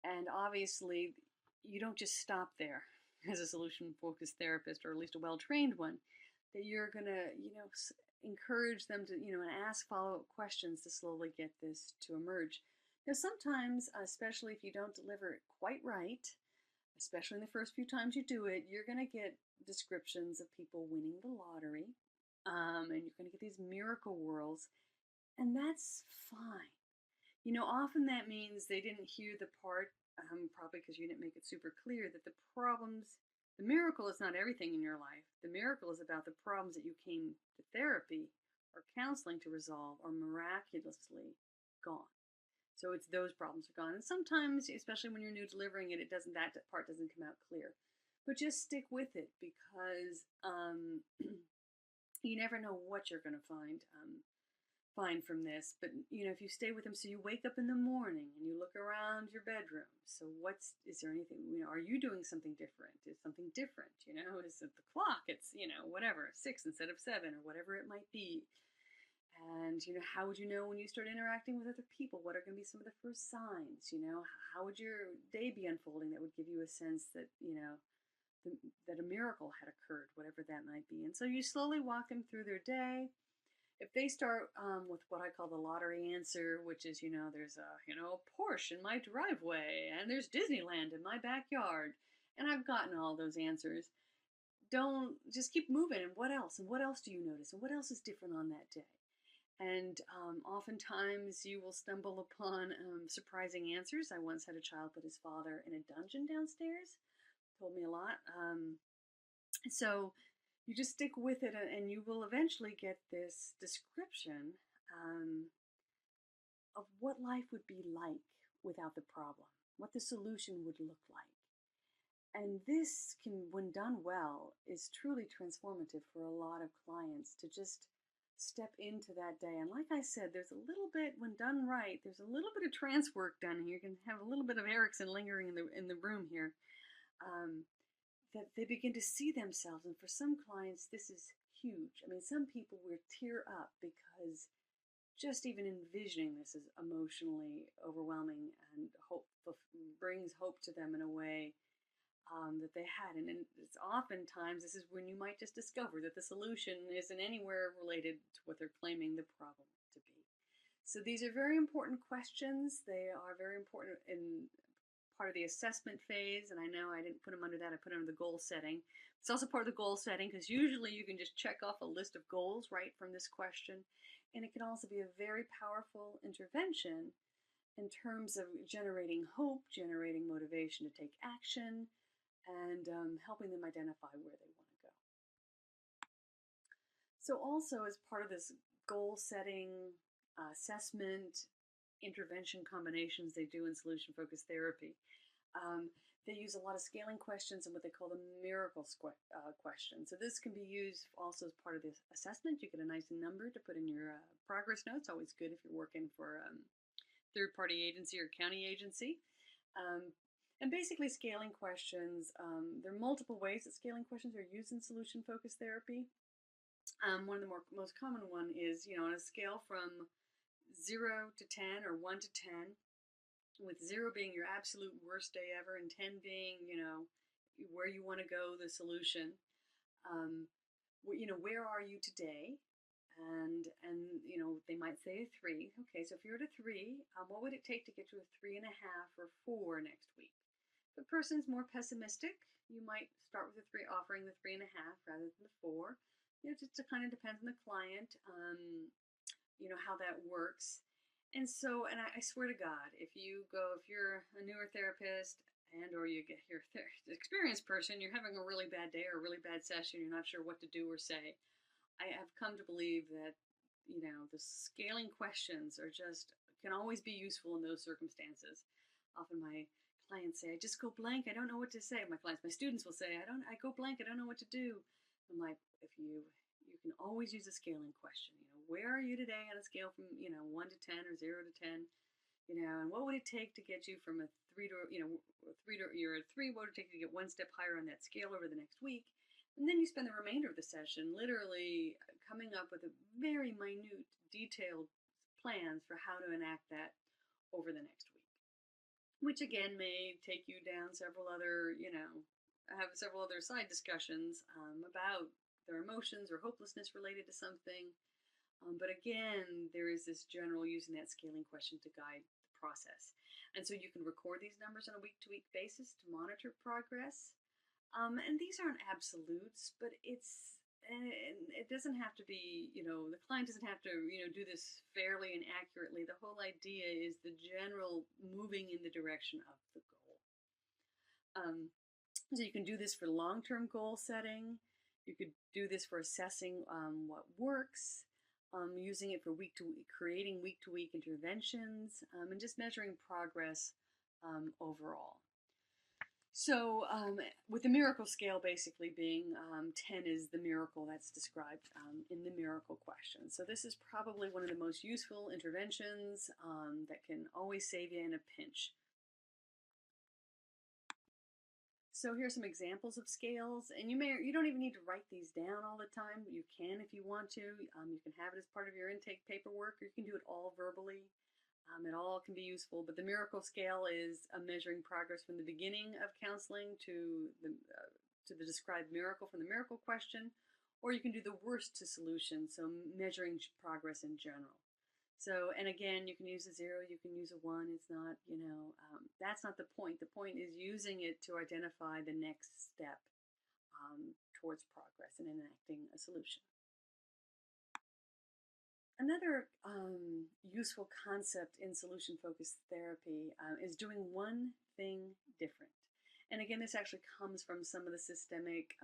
And obviously, you don't just stop there as a solution-focused therapist, or at least a well-trained one, that you're going to, encourage them to, and ask follow-up questions to slowly get this to emerge. Now, sometimes, especially if you don't deliver it quite right, especially in the first few times you do it, you're going to get descriptions of people winning the lottery, and you're going to get these miracle worlds, and that's fine. Often that means they didn't hear the part, probably because you didn't make it super clear, that the miracle is not everything in your life. The miracle is about the problems that you came to therapy or counseling to resolve are miraculously gone. So it's those problems are gone. And sometimes, especially when you're new delivering it, that part doesn't come out clear. But just stick with it, because you never know what you're going to find from this. But if you stay with them, so you wake up in the morning and you look around your bedroom. So is there anything, are you doing something different? Is something different? Is it the clock? It's, whatever, 6 instead of 7, or whatever it might be. And, how would you know when you start interacting with other people? What are going to be some of the first signs? How would your day be unfolding that would give you a sense that, that a miracle had occurred, whatever that might be. And so you slowly walk them through their day. If they start with what I call the lottery answer, which is, there's a Porsche in my driveway, and there's Disneyland in my backyard, and I've gotten all those answers, just keep moving. And what else? And what else do you notice? And what else is different on that day? And oftentimes you will stumble upon surprising answers. I once had a child put his father in a dungeon downstairs. Told me a lot. So you just stick with it, and you will eventually get this description of what life would be like without the problem, what the solution would look like. And this can, when done well, is truly transformative for a lot of clients to just step into that day. And like I said, there's a little bit, when done right, there's a little bit of trance work done here. You can have a little bit of Erickson lingering in the room here. That they begin to see themselves. And for some clients, this is huge. I mean, some people will tear up because just even envisioning this is emotionally overwhelming, and brings hope to them in a way that they hadn't. And it's oftentimes, this is when you might just discover that the solution isn't anywhere related to what they're claiming the problem to be. So these are very important questions. They are very important in part of the assessment phase, and I know I didn't put them under that, I put them under the goal setting. It's also part of the goal setting, because usually you can just check off a list of goals right from this question, and it can also be a very powerful intervention in terms of generating hope, generating motivation to take action, and helping them identify where they want to go. So also, as part of this goal setting, assessment, intervention combinations they do in solution-focused therapy, they use a lot of scaling questions and what they call the miracle question. So this can be used also as part of this assessment. You get a nice number to put in your progress notes. Always good if you're working for third-party agency or county agency. And basically scaling questions, there are multiple ways that scaling questions are used in solution-focused therapy. One of the most common one is, on a scale from 0 to 10 or 1 to 10, with 0 being your absolute worst day ever and 10 being, where you want to go, the solution. Where are you today? And they might say a 3. Okay, so if you're at a 3, what would it take to get to a 3.5 or 4 next week? If a person's more pessimistic, you might start with a 3, offering the 3.5 rather than the 4. Just it kind of depends on the client, how that works. And so, I swear to God, if you're a newer therapist or you get your experienced person, you're having a really bad day or a really bad session, you're not sure what to do or say, I have come to believe that, the scaling questions can always be useful in those circumstances. Often my clients say, I just go blank, I don't know what to say. My students will say, I go blank, I don't know what to do. I'm like, if you can always use a scaling question. Where are you today on a scale from 1 to 10 or 0 to 10? And what would it take to get you from a 3 to you're at 3? What would it take to get one step higher on that scale over the next week? And then you spend the remainder of the session literally coming up with a very minute, detailed plans for how to enact that over the next week, which again may take you down several other side discussions about their emotions or hopelessness related to something. But again, there is this general using that scaling question to guide the process. And so you can record these numbers on a week-to-week basis to monitor progress. And these aren't absolutes, but it doesn't have to be, the client doesn't have to, do this fairly and accurately. The whole idea is the general moving in the direction of the goal. So you can do this for long-term goal setting. You could do this for assessing what works. Using it for creating week-to-week interventions, and just measuring progress overall. So with the miracle scale basically being 10 is the miracle that's described in the miracle question. So this is probably one of the most useful interventions that can always save you in a pinch. So here's some examples of scales, and you don't even need to write these down all the time. You can if you want to. You can have it as part of your intake paperwork, or you can do it all verbally. It all can be useful, but the miracle scale is measuring progress from the beginning of counseling to the described miracle from the miracle question, or you can do the worst to solution, so measuring progress in general. So, and again, you can use a 0, you can use a 1. It's not, that's not the point. The point is using it to identify the next step towards progress and enacting a solution. Another useful concept in solution-focused therapy is doing one thing different. And again, this actually comes from some of the systemic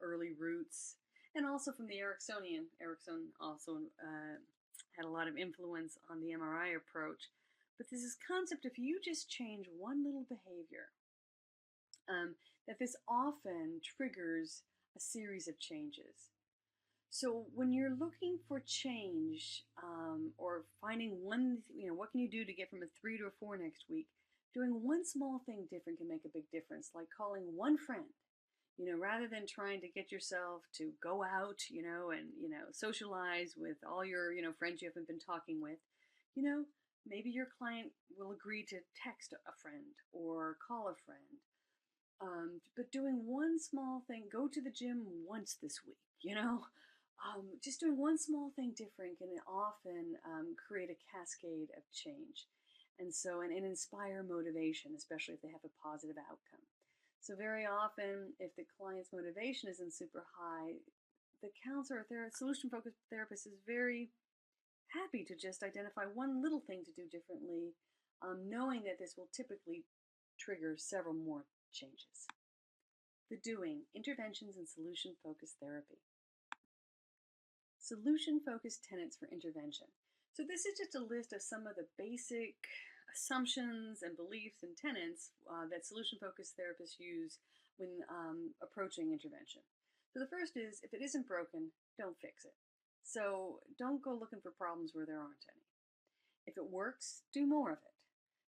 early roots and also from the Ericksonian. Erickson also had a lot of influence on the MRI approach. But this is concept, if you just change one little behavior, that this often triggers a series of changes. So when you're looking for change or finding one, what can you do to get from a 3 to a 4 next week, doing one small thing different can make a big difference, like calling one friend. Rather than trying to get yourself to go out, and, socialize with all your, friends you haven't been talking with, maybe your client will agree to text a friend or call a friend. But doing one small thing, go to the gym once this week, just doing one small thing different can often create a cascade of change. And so, and inspire motivation, especially if they have a positive outcome. So very often, if the client's motivation isn't super high, the counselor or solution-focused therapist is very happy to just identify one little thing to do differently, knowing that this will typically trigger several more changes. The doing, interventions in solution-focused therapy. Solution-focused tenets for intervention. So this is just a list of some of the basic assumptions and beliefs and tenets that solution-focused therapists use when approaching intervention. So the first is, if it isn't broken, don't fix it. So don't go looking for problems where there aren't any. If it works, do more of it.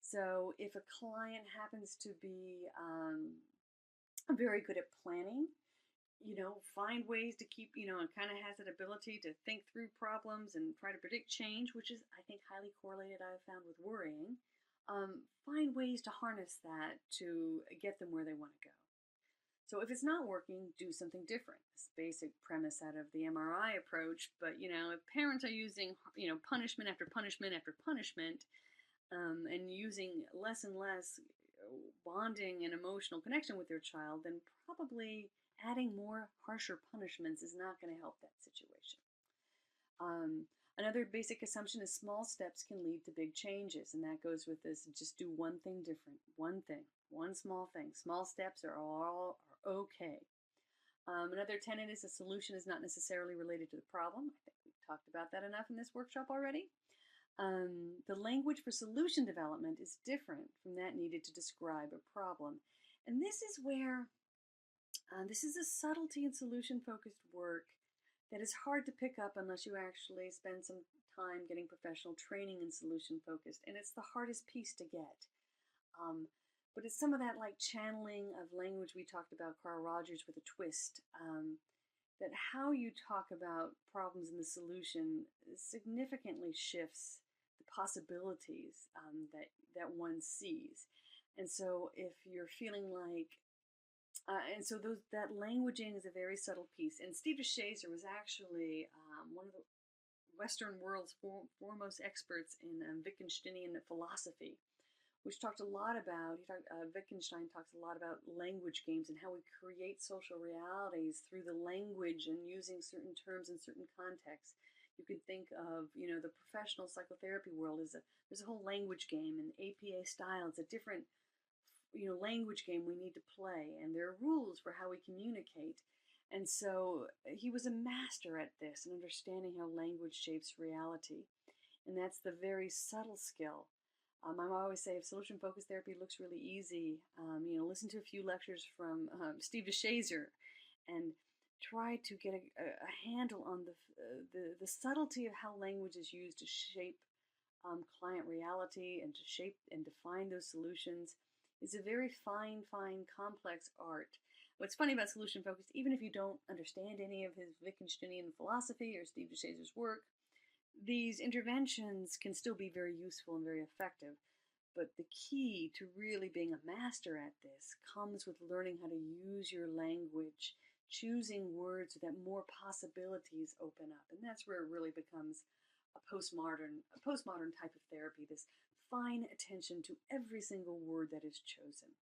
So if a client happens to be very good at planning, find ways to keep, and kind of has that ability to think through problems and try to predict change, which is, I think, highly correlated, I've found, with worrying. Find ways to harness that to get them where they want to go. So if it's not working, do something different. This basic premise out of the MRI approach, but, if parents are using, punishment after punishment after punishment, and using less and less bonding and emotional connection with their child, then probably adding more harsher punishments is not going to help that situation. Another basic assumption is small steps can lead to big changes, and that goes with this: just do one thing different, one thing, one small thing. Small steps are okay. Another tenet is a solution is not necessarily related to the problem. I think we've talked about that enough in this workshop already. The language for solution development is different from that needed to describe a problem. And this is where, this is a subtlety in solution-focused work that is hard to pick up unless you actually spend some time getting professional training in solution-focused. And it's the hardest piece to get. But it's some of that like channeling of language we talked about, Carl Rogers with a twist. That how you talk about problems and the solution significantly shifts the possibilities that one sees. And so if you're feeling like, that languaging is a very subtle piece. And Steve DeShazer was actually one of the Western world's foremost experts in Wittgensteinian philosophy, which talked a lot about, Wittgenstein talks a lot about language games and how we create social realities through the language and using certain terms in certain contexts. You could think of, the professional psychotherapy world as there's a whole language game, and APA style. It's a different, language game we need to play, and there are rules for how we communicate. And so he was a master at this and understanding how language shapes reality. And that's the very subtle skill. I always say, if solution-focused therapy looks really easy, listen to a few lectures from Steve DeShazer and try to get a handle on the subtlety of how language is used to shape client reality and to shape and define those solutions. It's a very fine, complex art. What's funny about solution-focused, even if you don't understand any of his Wittgensteinian philosophy or Steve DeShazer's work, these interventions can still be very useful and very effective. But the key to really being a master at this comes with learning how to use your language, choosing words so that more possibilities open up. And that's where it really becomes a postmodern type of therapy, this fine attention to every single word that is chosen.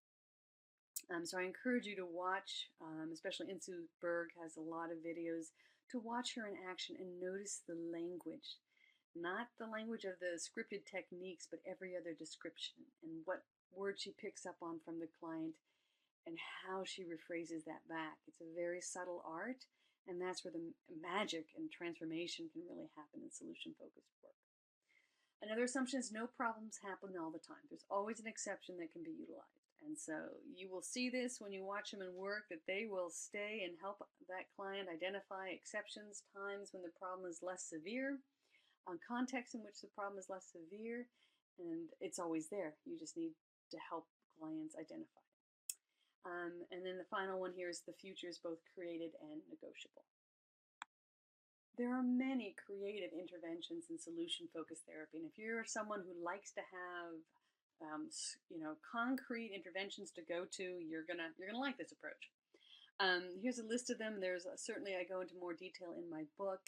So I encourage you to watch, especially Insoo Berg has a lot of videos, to watch her in action and notice the language. Not the language of the scripted techniques, but every other description and what word she picks up on from the client and how she rephrases that back. It's a very subtle art, and that's where the magic and transformation can really happen in solution-focused work. Another assumption is no problems happen all the time. There's always an exception that can be utilized. And so you will see this when you watch them in work, that they will stay and help that client identify exceptions, times when the problem is less severe, on context in which the problem is less severe, and it's always there. You just need to help clients identify it. And then the final one here is the future is both created and negotiable. There are many creative interventions in solution-focused therapy, and if you're someone who likes to have concrete interventions to go to, you're gonna like this approach. Here's a list of them. There's certainly, I go into more detail in my book,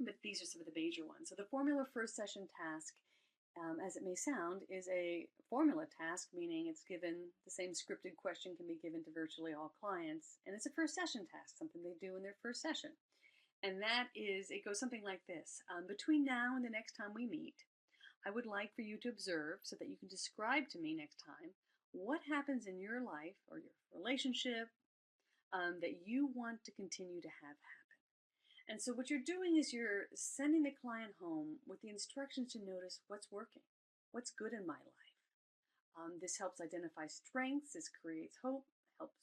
but these are some of the major ones. So the formula first session task, as it may sound, is a formula task, meaning it's given, the same scripted question can be given to virtually all clients, and it's a first session task, something they do in their first session. And that is, it goes something like this. Between now and the next time we meet, I would like for you to observe, so that you can describe to me next time, what happens in your life or your relationship that you want to continue to have happen. And so what you're doing is you're sending the client home with the instructions to notice what's working, What's good in my life? This helps identify strengths. This creates hope, helps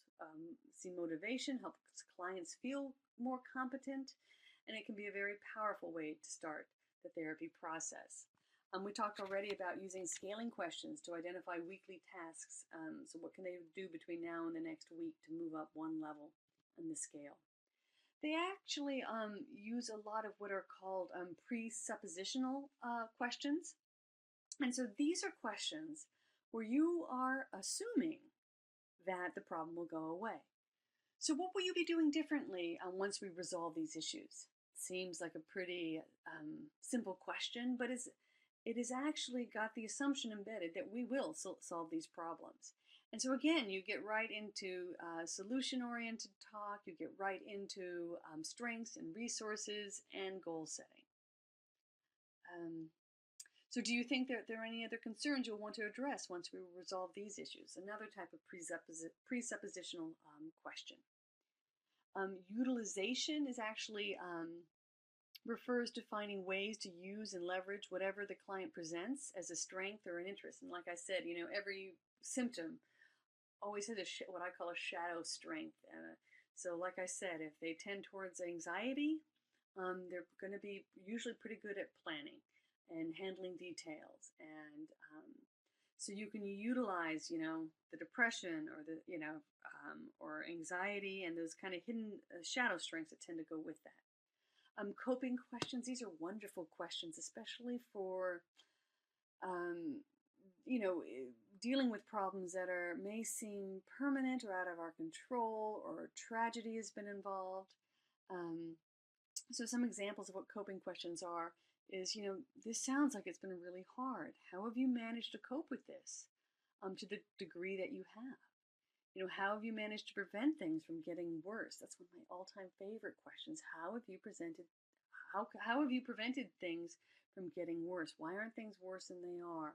see motivation, helps clients feel more competent, and it can be a very powerful way to start the therapy process. We talked already about using scaling questions to identify weekly tasks. So what can they do between now and the next week to move up one level in the scale? They actually use a lot of what are called presuppositional questions. And so these are questions where you are assuming that the problem will go away. So what will you be doing differently once we resolve these issues? Seems like a pretty simple question, but it is actually got the assumption embedded that we will solve these problems. And so again, you get right into solution-oriented talk, you get right into strengths and resources and goal setting. So do you think that there are any other concerns you'll want to address once we resolve these issues? Another type of presuppositional question. Utilization is actually refers to finding ways to use and leverage whatever the client presents as a strength or an interest. And like I said, every symptom always has what I call a shadow strength. So like I said, if they tend towards anxiety, they're going to be usually pretty good at planning and handling details. And so you can utilize, the depression or or anxiety and those kind of hidden shadow strengths that tend to go with that. Coping questions, these are wonderful questions, especially for, dealing with problems that may seem permanent or out of our control, or tragedy has been involved. So some examples of what coping questions are is, this sounds like it's been really hard. How have you managed to cope with this to the degree that you have? How have you managed to prevent things from getting worse? That's one of my all-time favorite questions. How have you prevented things from getting worse? Why aren't things worse than they are?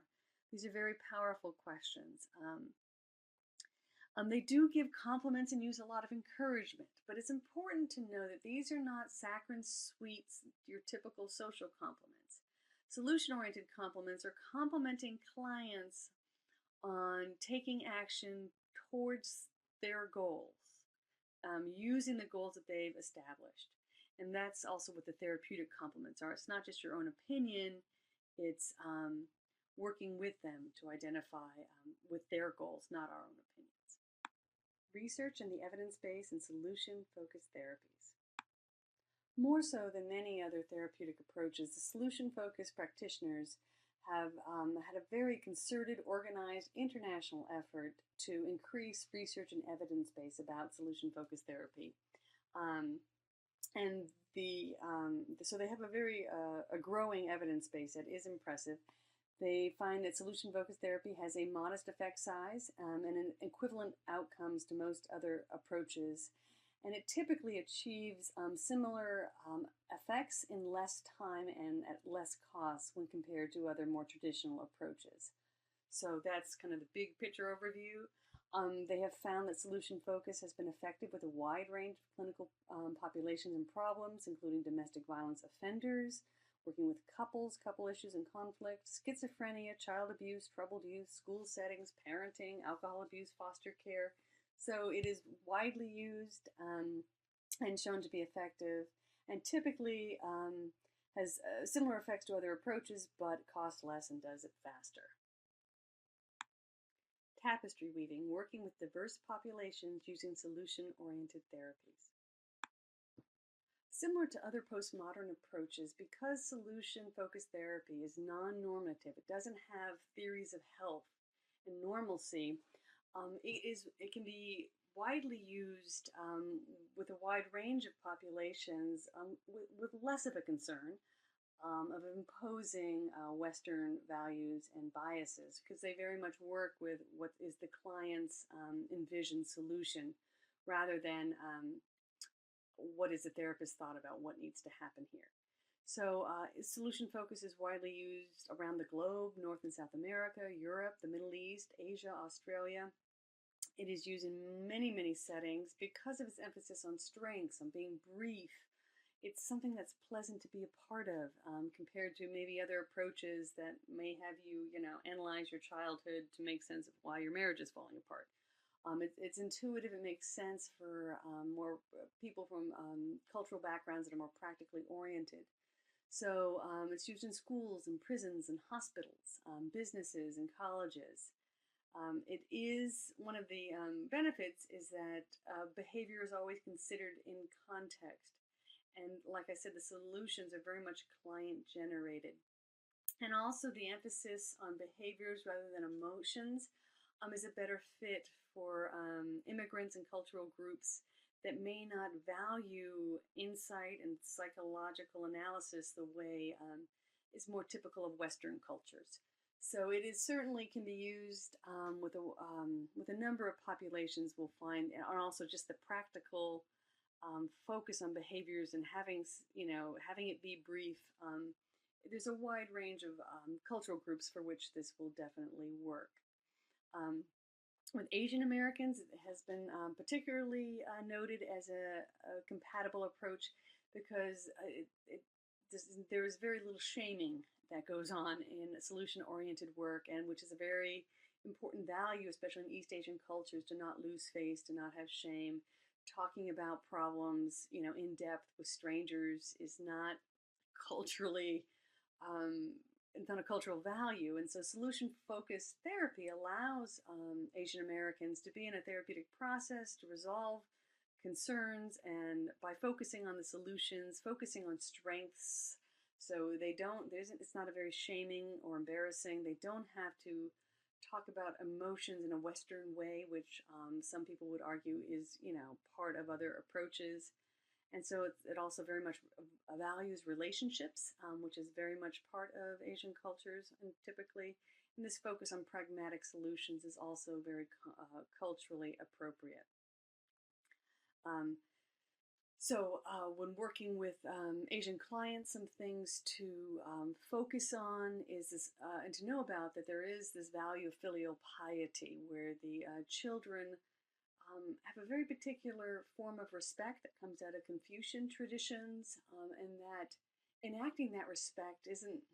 These are very powerful questions. They do give compliments and use a lot of encouragement, but it's important to know that these are not saccharine sweets, your typical social compliments. Solution-oriented compliments are complimenting clients on taking action towards their goals, using the goals that they've established. And that's also what the therapeutic compliments are. It's not just your own opinion, it's working with them to identify with their goals, not our own opinions. Research and the evidence base and solution-focused therapies. More so than many other therapeutic approaches, the solution-focused practitioners have had a very concerted, organized, international effort to increase research and evidence base about solution-focused therapy. So they have a very a growing evidence base that is impressive. They find that solution-focused therapy has a modest effect size and an equivalent outcomes to most other approaches. And it typically achieves similar effects in less time and at less cost when compared to other more traditional approaches. So that's kind of the big picture overview. They have found that solution focus has been effective with a wide range of clinical populations and problems, including domestic violence offenders, working with couples, couple issues and conflict, schizophrenia, child abuse, troubled youth, school settings, parenting, alcohol abuse, foster care. So it is widely used and shown to be effective, and typically has similar effects to other approaches, but costs less and does it faster. Tapestry weaving, working with diverse populations using solution-oriented therapies. Similar to other postmodern approaches, because solution-focused therapy is non-normative, it doesn't have theories of health and normalcy, it can be widely used with a wide range of populations with less of a concern of imposing Western values and biases, because they very much work with what is the client's envisioned solution rather than what is the therapist thought about what needs to happen here. So solution focus is widely used around the globe: North and South America, Europe, the Middle East, Asia, Australia. It is used in many, many settings because of its emphasis on strengths, on being brief. it's something that's pleasant to be a part of, compared to maybe other approaches that may have you, analyze your childhood to make sense of why your marriage is falling apart. It's intuitive. It makes sense for more people from cultural backgrounds that are more practically oriented. So it's used in schools and prisons and hospitals, businesses and colleges. It is one of the benefits is that behavior is always considered in context. And like I said, the solutions are very much client generated. And also the emphasis on behaviors rather than emotions is a better fit for immigrants and cultural groups that may not value insight and psychological analysis the way is more typical of Western cultures. So it is certainly can be used with a number of populations. We'll find, and also just the practical focus on behaviors and having it be brief. There's a wide range of cultural groups for which this will definitely work. Um, with Asian Americans, it has been particularly noted as a compatible approach because there is very little shaming that goes on in solution-oriented work, and which is a very important value, especially in East Asian cultures, to not lose face, to not have shame. Talking about problems, in depth with strangers is not culturally it's not a cultural value. And so solution focused therapy allows Asian Americans to be in a therapeutic process to resolve concerns, and by focusing on the solutions, focusing on strengths. So it's not a very shaming or embarrassing. They don't have to talk about emotions in a Western way, which some people would argue is, part of other approaches. And so it also very much values relationships, which is very much part of Asian cultures, and typically, and this focus on pragmatic solutions is also very culturally appropriate. When working with Asian clients, some things to focus on is this, and to know about that there is this value of filial piety, where the children have a very particular form of respect that comes out of Confucian traditions, and that enacting that respect isn't,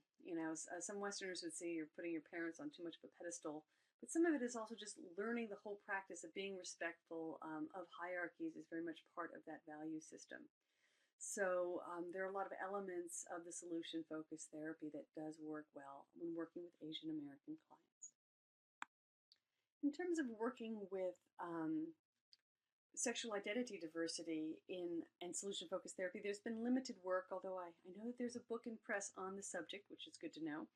some Westerners would say you're putting your parents on too much of a pedestal, but some of it is also just learning the whole practice of being respectful of hierarchies is very much part of that value system. So there are a lot of elements of the solution-focused therapy that does work well when working with Asian American clients. In terms of working with sexual identity diversity and solution-focused therapy, there's been limited work, although I know that there's a book in press on the subject, which is good to know.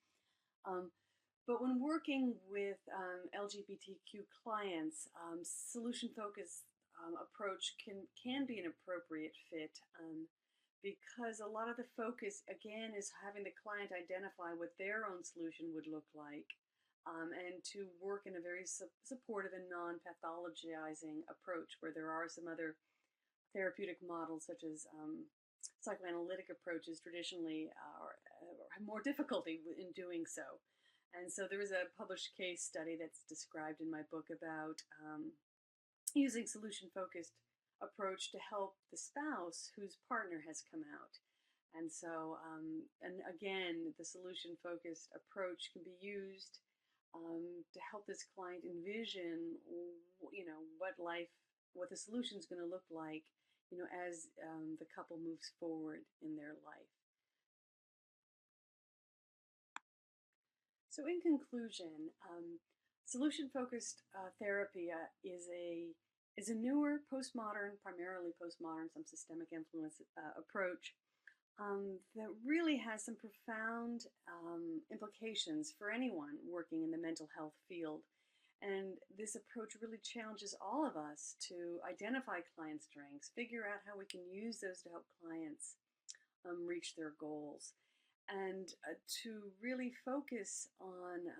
But when working with LGBTQ clients, solution-focused approach can be an appropriate fit, because a lot of the focus, again, is having the client identify what their own solution would look like, and to work in a very supportive and non-pathologizing approach, where there are some other therapeutic models, such as psychoanalytic approaches, traditionally have more difficulty in doing so. And so there is a published case study that's described in my book about using solution-focused approach to help the spouse whose partner has come out. And so, and again, the solution-focused approach can be used to help this client envision, what the solution is going to look like, as the couple moves forward in their life. So in conclusion, solution-focused therapy is a newer postmodern, primarily postmodern, some systemic influence approach that really has some profound implications for anyone working in the mental health field. And this approach really challenges all of us to identify client strengths, figure out how we can use those to help clients reach their goals, and to really focus on,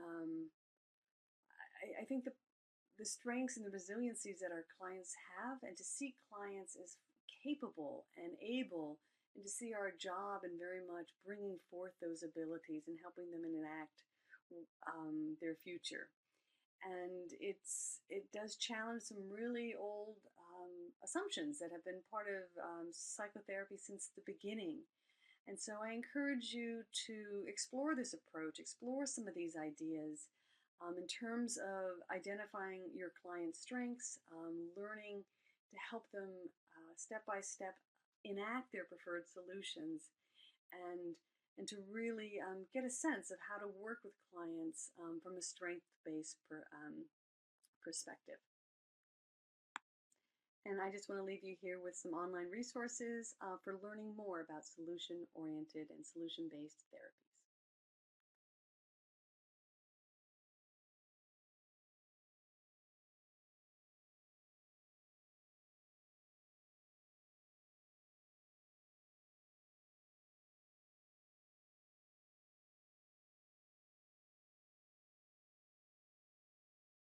I think, the strengths and the resiliencies that our clients have, and to see clients as capable and able, and to see our job in very much bringing forth those abilities and helping them enact their future. And it does challenge some really old assumptions that have been part of psychotherapy since the beginning. And so I encourage you to explore this approach, explore some of these ideas in terms of identifying your client's strengths, learning to help them step by step enact their preferred solutions, and to really get a sense of how to work with clients from a strength-based perspective. And I just want to leave you here with some online resources for learning more about solution-oriented and solution-based therapy.